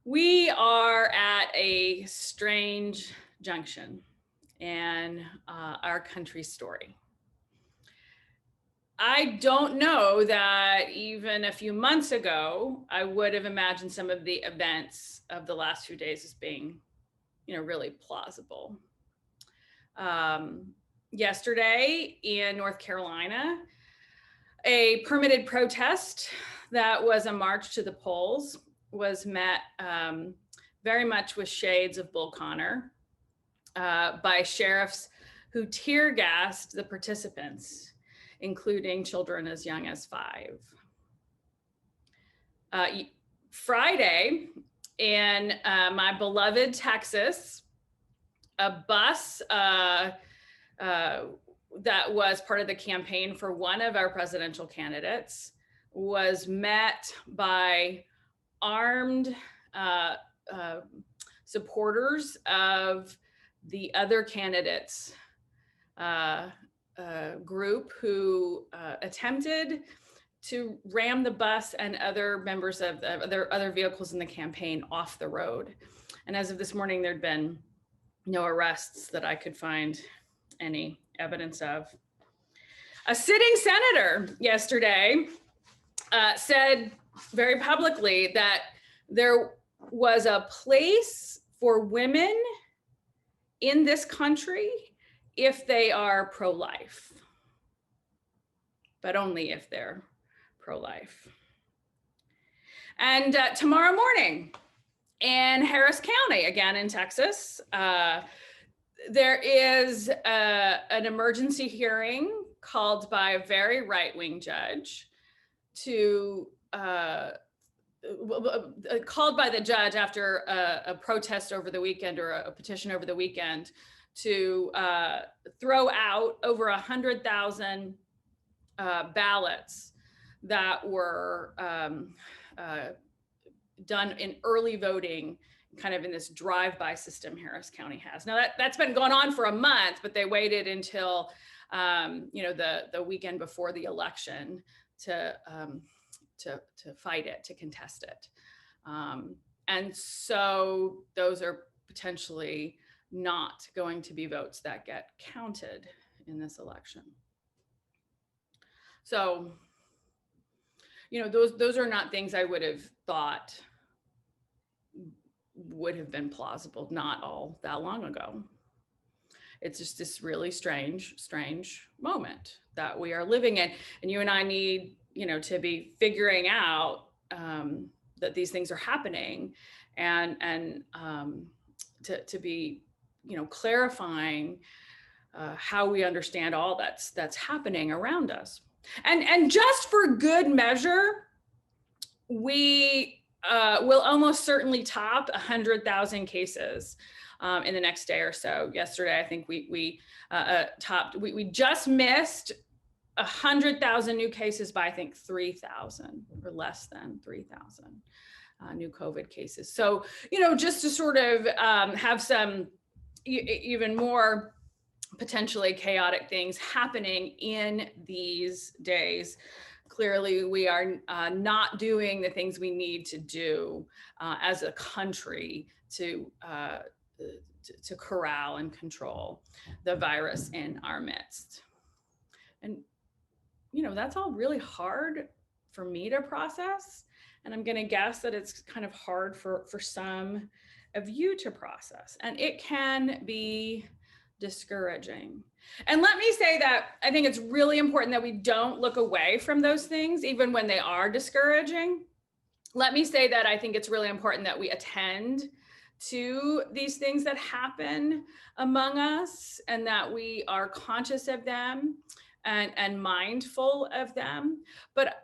We are at a strange junction in our country's story. I don't know that even a few months ago, I would have imagined some of the events of the last few days as being, really plausible. Um, Yesterday in North Carolina, a permitted protest that was a march to the polls was met very much with shades of Bull Connor by sheriffs who tear gassed the participants, including children as young as 5. Friday, in my beloved Texas, a bus that was part of the campaign for one of our presidential candidates was met by armed supporters of the other candidates group who attempted to ram the bus and other members of other vehicles in the campaign off the road. And as of this morning, there'd been no arrests that I could find any evidence of. A sitting senator yesterday said very publicly that there was a place for women in this country if they are pro-life, but only if they're pro-life. And tomorrow morning in Harris County, again in Texas, there is an emergency hearing called by a very right-wing judge called by the judge after a protest over the weekend, or a petition over the weekend, to throw out over 100,000 ballots that were done in early voting, kind of in this drive-by system Harris County has. Now that's been going on for a month, but they waited until the weekend before the election to fight it, to contest it. And so those are potentially not going to be votes that get counted in this election. So, those are not things I would have thought would have been plausible not all that long ago. It's just this really strange moment that we are living in. And you and I need, to be figuring out that these things are happening, and to be, clarifying how we understand all that's happening around us. And just for good measure, we will almost certainly top 100,000 cases in the next day or so. Yesterday, I think we just missed 100,000 new cases by, I think, 3,000 or less than 3,000 new COVID cases. So, just to sort of have some even more potentially chaotic things happening in these days. Clearly, we are not doing the things we need to do as a country to corral and control the virus in our midst. And, that's all really hard for me to process. And I'm going to guess that it's kind of hard for some of you to process. And it can be discouraging. And let me say that I think it's really important that we don't look away from those things, even when they are discouraging. Let me say that I think it's really important that we attend to these things that happen among us, and that we are conscious of them and mindful of them. But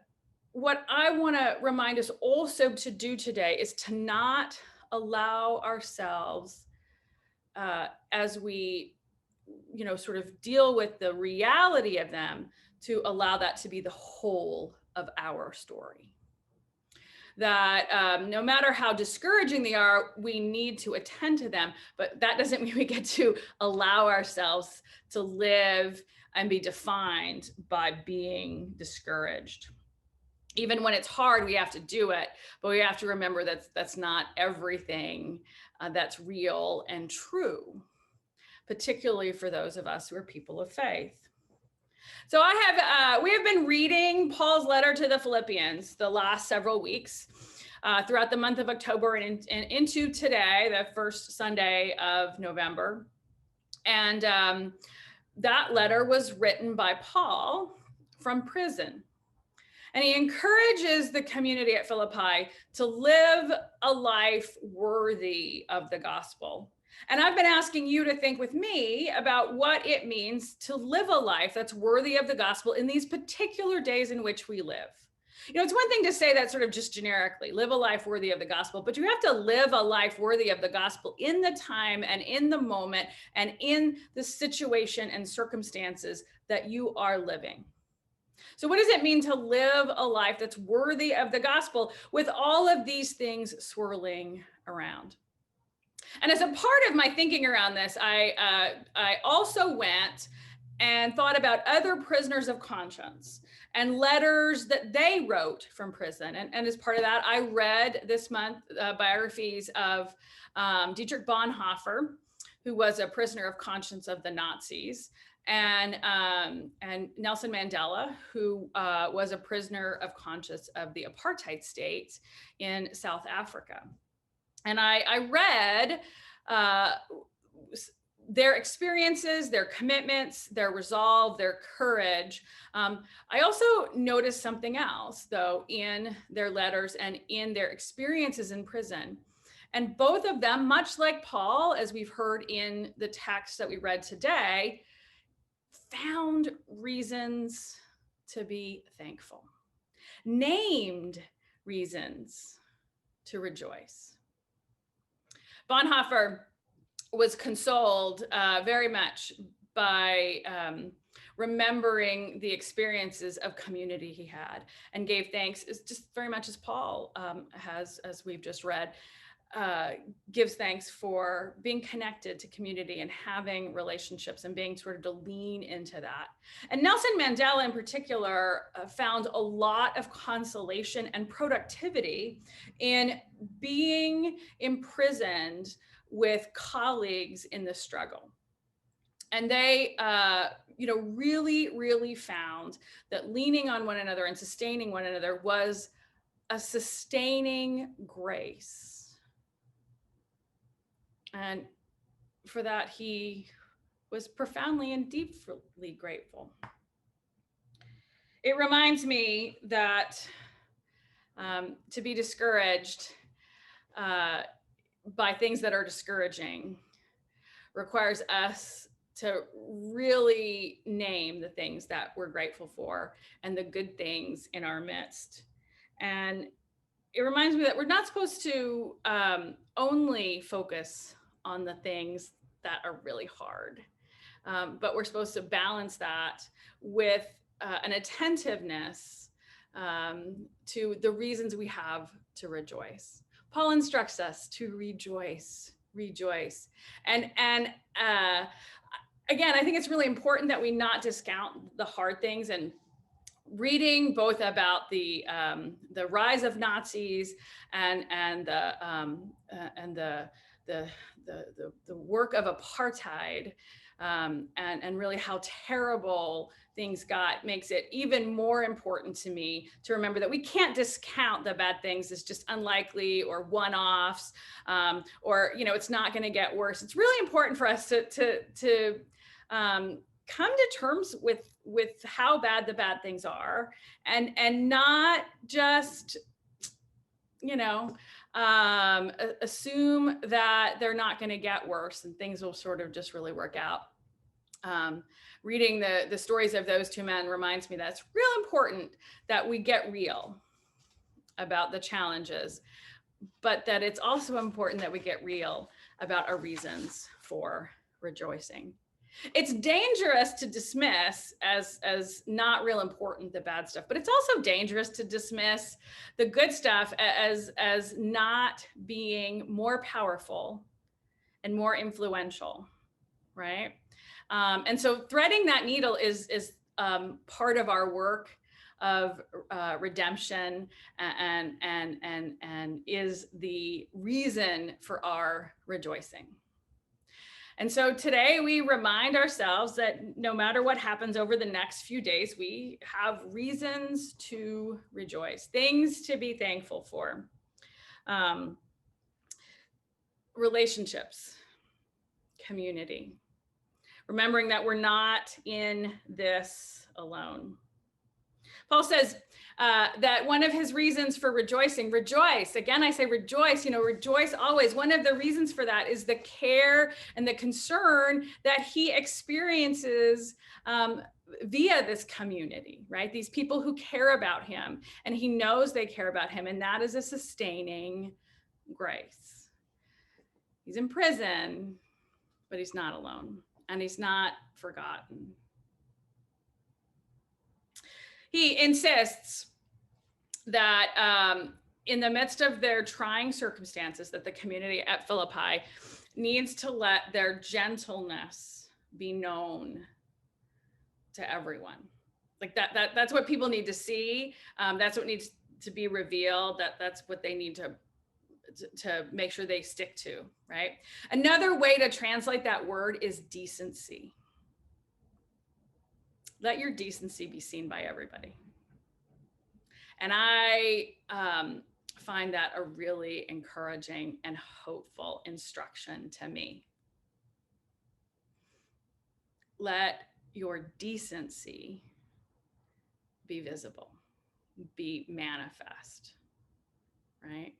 what I want to remind us also to do today is to not allow ourselves, as we sort of deal with the reality of them, to allow that to be the whole of our story. That no matter how discouraging they are, we need to attend to them, but that doesn't mean we get to allow ourselves to live and be defined by being discouraged. Even when it's hard, we have to do it, but we have to remember that that's not everything that's real and true, particularly for those of us who are people of faith. So we have been reading Paul's letter to the Philippians the last several weeks throughout the month of October and into today, the first Sunday of November. And that letter was written by Paul from prison. And he encourages the community at Philippi to live a life worthy of the gospel. And I've been asking you to think with me about what it means to live a life that's worthy of the gospel in these particular days in which we live. You know, it's one thing to say that sort of just generically, live a life worthy of the gospel, but you have to live a life worthy of the gospel in the time and in the moment and in the situation and circumstances that you are living. So what does it mean to live a life that's worthy of the gospel with all of these things swirling around? And as a part of my thinking around this, I also went and thought about other prisoners of conscience and letters that they wrote from prison. And as part of that, I read this month biographies of Dietrich Bonhoeffer, who was a prisoner of conscience of the Nazis, and Nelson Mandela, who was a prisoner of conscience of the apartheid state in South Africa. And I read their experiences, their commitments, their resolve, their courage. I also noticed something else, though, in their letters and in their experiences in prison. And both of them, much like Paul, as we've heard in the text that we read today, found reasons to be thankful, named reasons to rejoice. Bonhoeffer was consoled very much by remembering the experiences of community he had, and gave thanks, just very much as Paul has, as we've just read, gives thanks for being connected to community and having relationships and being sort of to lean into that. And Nelson Mandela in particular found a lot of consolation and productivity in being imprisoned with colleagues in the struggle. And they, really found that leaning on one another and sustaining one another was a sustaining grace. And for that, he was profoundly and deeply grateful. It reminds me that to be discouraged by things that are discouraging requires us to really name the things that we're grateful for and the good things in our midst. And it reminds me that we're not supposed to only focus on the things that are really hard, but we're supposed to balance that with an attentiveness to the reasons we have to rejoice. Paul instructs us to rejoice. And again, I think it's really important that we not discount the hard things. And reading both about the rise of Nazis and the work of apartheid, and really how terrible things got, makes it even more important to me to remember that we can't discount the bad things as just unlikely or one-offs, or it's not going to get worse. It's really important for us to come to terms with how bad the bad things are, and not just assume that they're not going to get worse and things will sort of just really work out. Reading the stories of those two men reminds me that it's real important that we get real about the challenges, but that it's also important that we get real about our reasons for rejoicing. It's dangerous to dismiss as not real important the bad stuff, but it's also dangerous to dismiss the good stuff as not being more powerful and more influential, right? And so threading that needle is part of our work redemption and is the reason for our rejoicing. And so today we remind ourselves that no matter what happens over the next few days, we have reasons to rejoice, things to be thankful for. Relationships, community, remembering that we're not in this alone. Paul says that one of his reasons for rejoicing, rejoice. Again, I say rejoice, rejoice always. One of the reasons for that is the care and the concern that he experiences via this community, right? These people who care about him, and he knows they care about him, and that is a sustaining grace. He's in prison, but he's not alone, and he's not forgotten. He insists that in the midst of their trying circumstances, that the community at Philippi needs to let their gentleness be known to everyone. Like that's what people need to see. That's what needs to be revealed. That's what they need to make sure they stick to, right? Another way to translate that word is decency. Let your decency be seen by everybody. And I find that a really encouraging and hopeful instruction to me. Let your decency be visible, be manifest, right?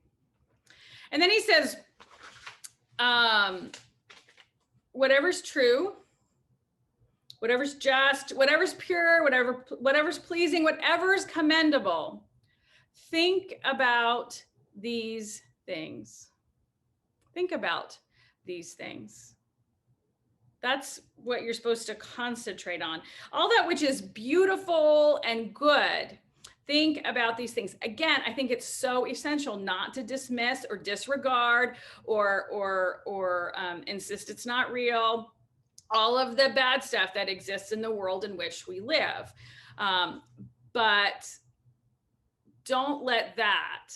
And then he says, whatever's true, whatever's just, whatever's pure, whatever's pleasing, whatever's commendable, think about these things. Think about these things. That's what you're supposed to concentrate on. All that which is beautiful and good. Think about these things. Again, I think it's so essential not to dismiss or disregard or insist it's not real. All of the bad stuff that exists in the world in which we live. But don't let that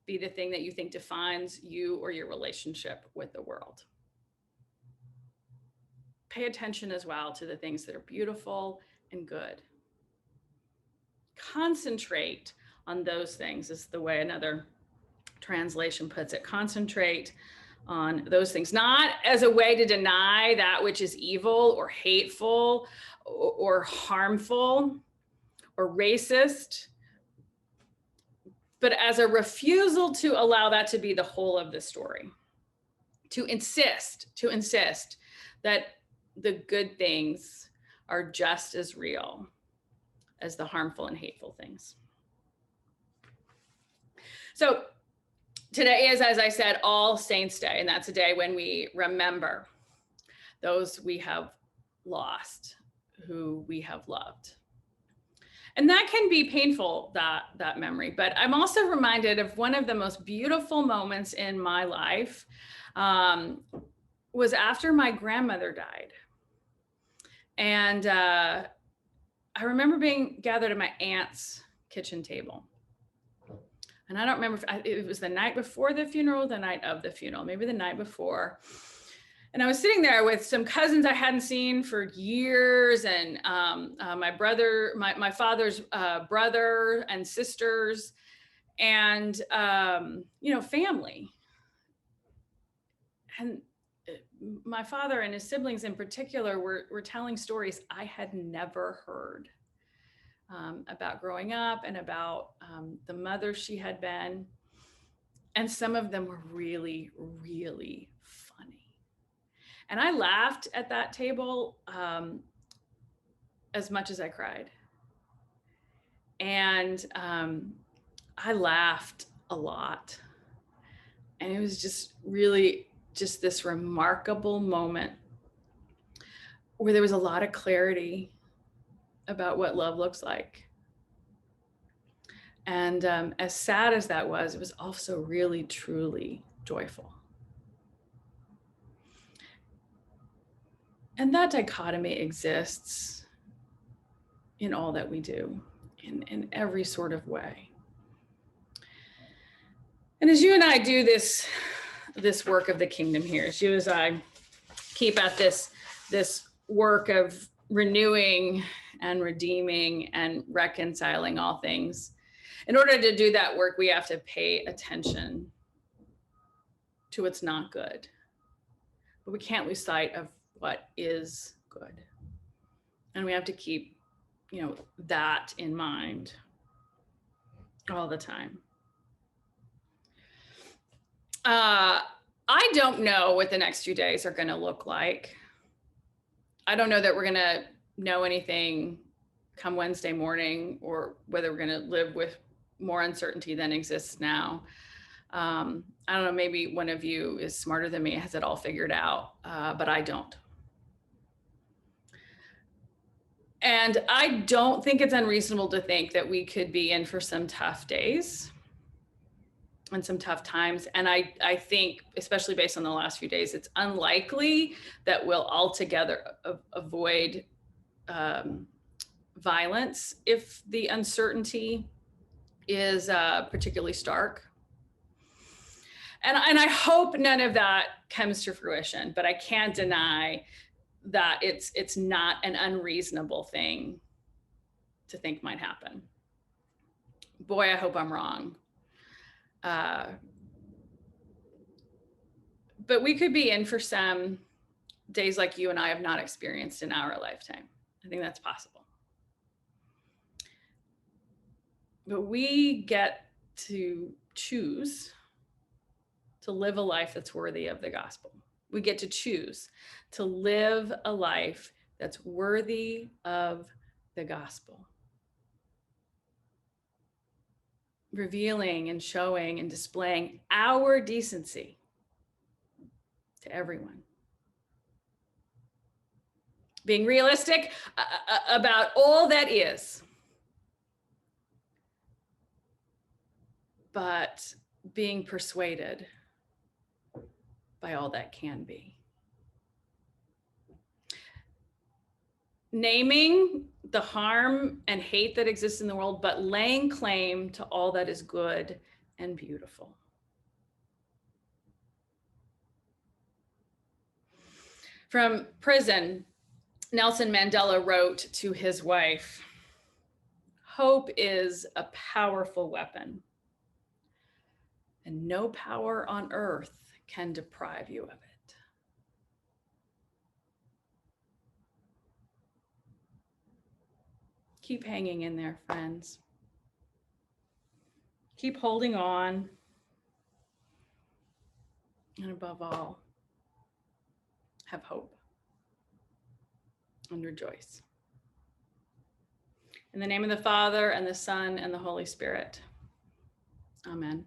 be the thing that you think defines you or your relationship with the world. Pay attention as well to the things that are beautiful and good. Concentrate on those things is the way another translation puts it. Concentrate on those things, not as a way to deny that which is evil or hateful or harmful or racist, but as a refusal to allow that to be the whole of the story. To insist that the good things are just as real as the harmful and hateful things. So today is, as I said, All Saints' Day, and that's a day when we remember those we have lost, who we have loved. And that can be painful, that memory, but I'm also reminded of one of the most beautiful moments in my life was after my grandmother died. And I remember being gathered at my aunt's kitchen table. And I don't remember if it was the night before the funeral, the night of the funeral, maybe the night before. And I was sitting there with some cousins I hadn't seen for years, and my brother, my father's brother and sisters, and family. And my father and his siblings in particular were telling stories I had never heard about growing up and about the mother she had been. And some of them were really, really funny. And I laughed at that table as much as I cried. And I laughed a lot. And it was just really just this remarkable moment where there was a lot of clarity about what love looks like. And as sad as that was, it was also really, truly joyful. And that dichotomy exists in all that we do, in every sort of way. And as you and I do this work of the kingdom here, as you as I keep at this work of renewing and redeeming and reconciling all things, in order to do that work, we have to pay attention to what's not good. But we can't lose sight of what is good. And we have to keep, that in mind all the time. I don't know what the next few days are going to look like. I don't know that we're going to know anything come Wednesday morning, or whether we're going to live with more uncertainty than exists now. I don't know, maybe one of you is smarter than me, has it all figured out, but I don't. And I don't think it's unreasonable to think that we could be in for some tough days and some tough times. And I think, especially based on the last few days, it's unlikely that we'll altogether avoid violence if the uncertainty is particularly stark. And I hope none of that comes to fruition, but I can't deny that it's not an unreasonable thing to think might happen. Boy, I hope I'm wrong. But we could be in for some days like you and I have not experienced in our lifetime. I think that's possible. But we get to choose to live a life that's worthy of the gospel. We get to choose to live a life that's worthy of the gospel. Revealing and showing and displaying our decency to everyone. Being realistic about all that is, but being persuaded by all that can be. Naming the harm and hate that exists in the world, but laying claim to all that is good and beautiful. From prison, Nelson Mandela wrote to his wife, "Hope is a powerful weapon, and no power on earth can deprive you of it." Keep hanging in there, friends. Keep holding on. And above all, have hope and rejoice. In the name of the Father, and the Son, and the Holy Spirit. Amen.